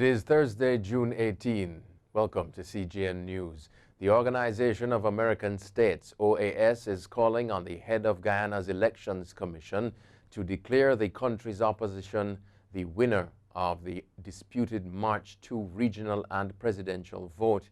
is Thursday, June 18. Welcome to CGN News. The Organization of American States, OAS, is calling on the head of Guyana's Elections Commission to declare the country's opposition the winner of the disputed March 2 regional and presidential vote,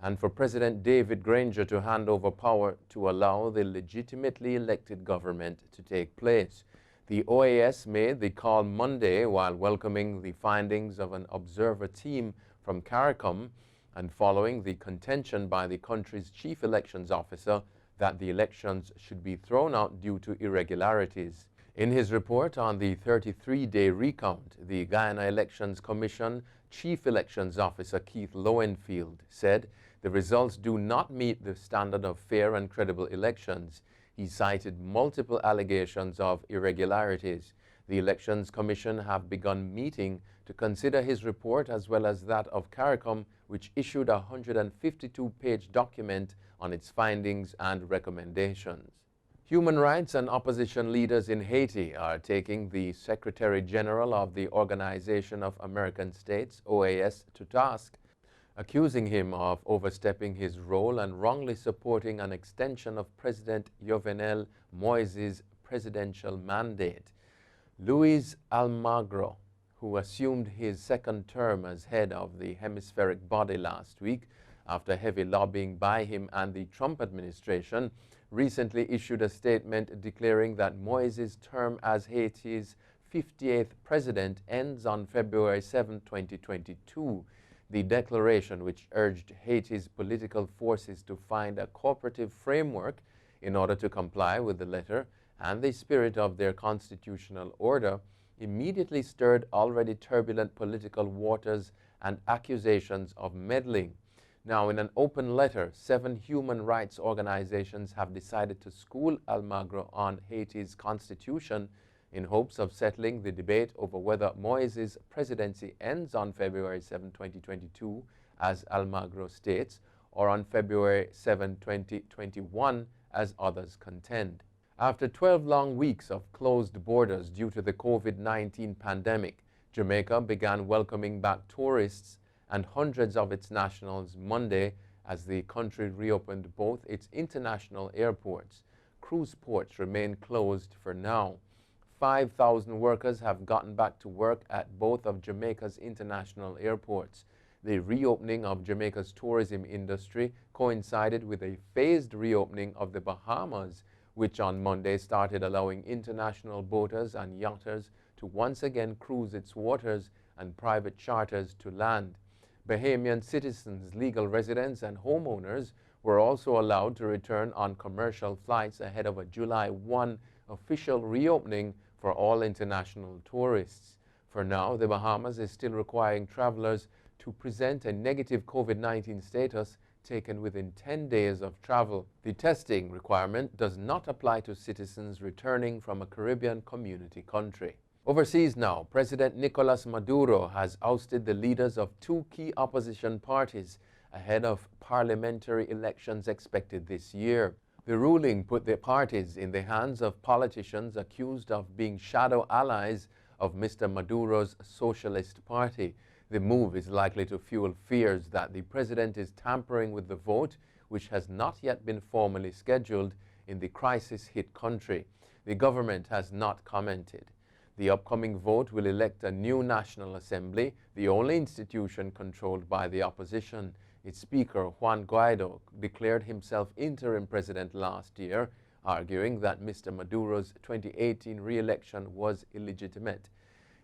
and for President David Granger to hand over power to allow the legitimately elected government to take place. The OAS made the call Monday while welcoming the findings of an observer team from CARICOM and following the contention by the country's chief elections officer that the elections should be thrown out due to irregularities. In his report on the 33-day recount, the Guyana Elections Commission Chief Elections Officer Keith Lowenfield said the results do not meet the standard of fair and credible elections. He cited multiple allegations of irregularities. The Elections Commission have begun meeting to consider his report as well as that of CARICOM, which issued a 152-page document on its findings and recommendations. Human rights and opposition leaders in Haiti are taking the Secretary General of the Organization of American States, OAS, to task, accusing him of overstepping his role and wrongly supporting an extension of President Jovenel Moise's presidential mandate. Luis Almagro, who assumed his second term as head of the hemispheric body last week after heavy lobbying by him and the Trump administration, recently issued a statement declaring that Moise's term as Haiti's 58th president ends on February 7, 2022. The declaration, which urged Haiti's political forces to find a cooperative framework in order to comply with the letter and the spirit of their constitutional order, immediately stirred already turbulent political waters and accusations of meddling. Now, in an open letter, 7 human rights organizations have decided to school Almagro on Haiti's constitution in hopes of settling the debate over whether Moise's presidency ends on February 7, 2022, as Almagro states, or on February 7, 2021, as others contend. After 12 long weeks of closed borders due to the COVID-19 pandemic, Jamaica began welcoming back tourists and hundreds of its nationals Monday as the country reopened both its international airports. Cruise ports remain closed for now. 5,000 workers have gotten back to work at both of Jamaica's international airports. The reopening of Jamaica's tourism industry coincided with a phased reopening of the Bahamas, which on Monday started allowing international boaters and yachters to once again cruise its waters and private charters to land. Bahamian citizens, legal residents, and homeowners were also allowed to return on commercial flights ahead of a July 1 official reopening for all international tourists. For now, the Bahamas is still requiring travelers to present a negative COVID-19 status taken within 10 days of travel. The testing requirement does not apply to citizens returning from a Caribbean community country. Overseas now, President Nicolás Maduro has ousted the leaders of 2 key opposition parties ahead of parliamentary elections expected this year. The ruling put the parties in the hands of politicians accused of being shadow allies of Mr. Maduro's Socialist Party. The move is likely to fuel fears that the president is tampering with the vote, which has not yet been formally scheduled in the crisis-hit country. The government has not commented. The upcoming vote will elect a new National Assembly, the only institution controlled by the opposition. Its Speaker, Juan Guaido, declared himself interim president last year, arguing that Mr. Maduro's 2018 re-election was illegitimate.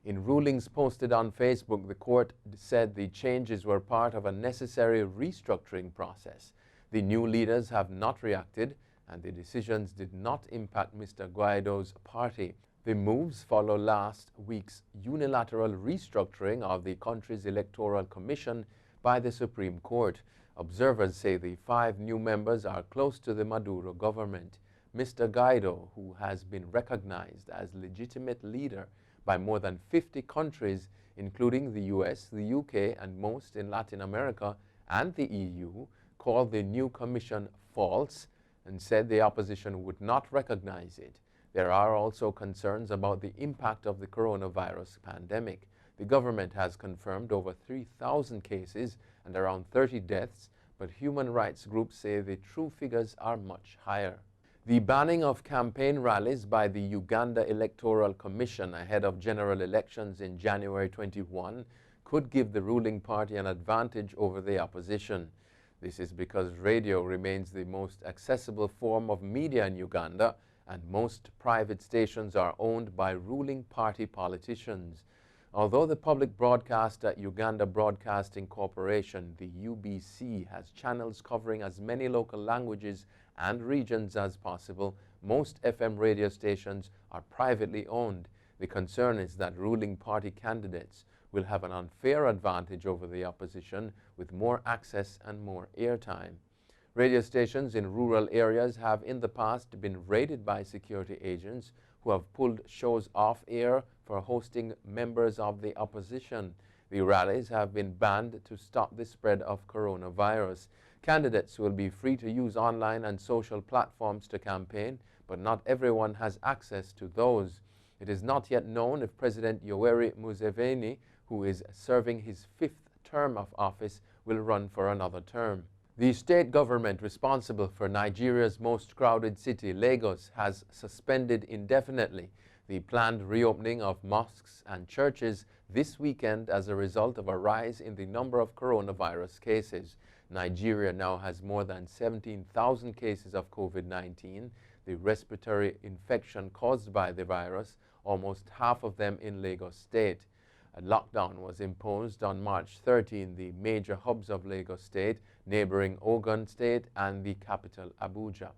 In rulings posted on Facebook, the court said the changes were part of a necessary restructuring process. The new leaders have not reacted, and the decisions did not impact Mr. Guaido's party. The moves follow last week's unilateral restructuring of the country's electoral commission by the Supreme Court. Observers say the 5 new members are close to the Maduro government. Mr. Guaido, who has been recognized as legitimate leader by more than 50 countries, including the US, the UK, and most in Latin America and the EU, called the new commission false and said the opposition would not recognize it. There are also concerns about the impact of the coronavirus pandemic. The government has confirmed over 3,000 cases and around 30 deaths, but human rights groups say the true figures are much higher. The banning of campaign rallies by the Uganda Electoral Commission ahead of general elections in January 21 could give the ruling party an advantage over the opposition. This is because radio remains the most accessible form of media in Uganda, and most private stations are owned by ruling party politicians. Although the public broadcaster Uganda Broadcasting Corporation, the UBC, has channels covering as many local languages and regions as possible, most FM radio stations are privately owned. The concern is that ruling party candidates will have an unfair advantage over the opposition with more access and more airtime. Radio stations in rural areas have in the past been raided by security agents who have pulled shows off air for hosting members of the opposition. The rallies have been banned to stop the spread of coronavirus. Candidates will be free to use online and social platforms to campaign, but not everyone has access to those. It is not yet known if President Yoweri Museveni, who is serving his 5th term of office, will run for another term. The state government responsible for Nigeria's most crowded city, Lagos, has suspended indefinitely the planned reopening of mosques and churches this weekend as a result of a rise in the number of coronavirus cases. Nigeria now has more than 17,000 cases of COVID-19, the respiratory infection caused by the virus, almost half of them in Lagos State. A lockdown was imposed on March 13, the major hubs of Lagos State, neighboring Ogun State, and the capital, Abuja.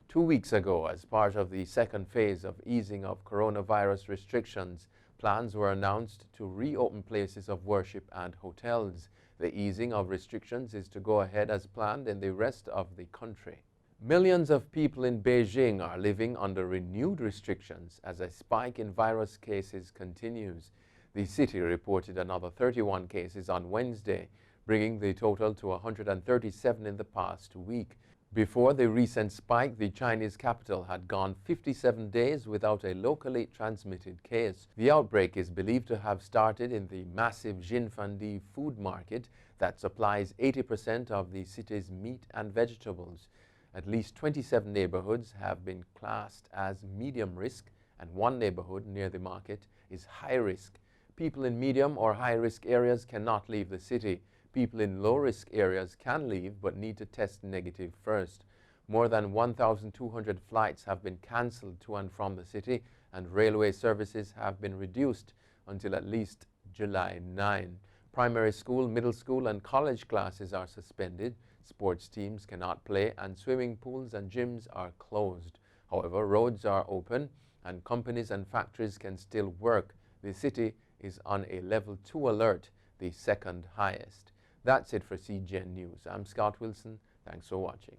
2 weeks ago, as part of the second phase of easing of coronavirus restrictions, plans were announced to reopen places of worship and hotels. The easing of restrictions is to go ahead as planned in the rest of the country. Millions of people in Beijing are living under renewed restrictions as a spike in virus cases continues. The city reported another 31 cases on Wednesday, bringing the total to 137 in the past week. Before the recent spike, the Chinese capital had gone 57 days without a locally transmitted case. The outbreak is believed to have started in the massive Jinfandi food market that supplies 80% of the city's meat and vegetables. At least 27 neighborhoods have been classed as medium risk, and one neighborhood near the market is high risk. People in medium or high-risk areas cannot leave the city. People in low-risk areas can leave but need to test negative first. More than 1,200 flights have been cancelled to and from the city, and railway services have been reduced until at least July 9. Primary school, middle school, and college classes are suspended. Sports teams cannot play, and swimming pools and gyms are closed. However, roads are open, and companies and factories can still work. The city is on a level 2 alert, the second highest. That's it for CGN News. I'm Scott Wilson. Thanks for watching.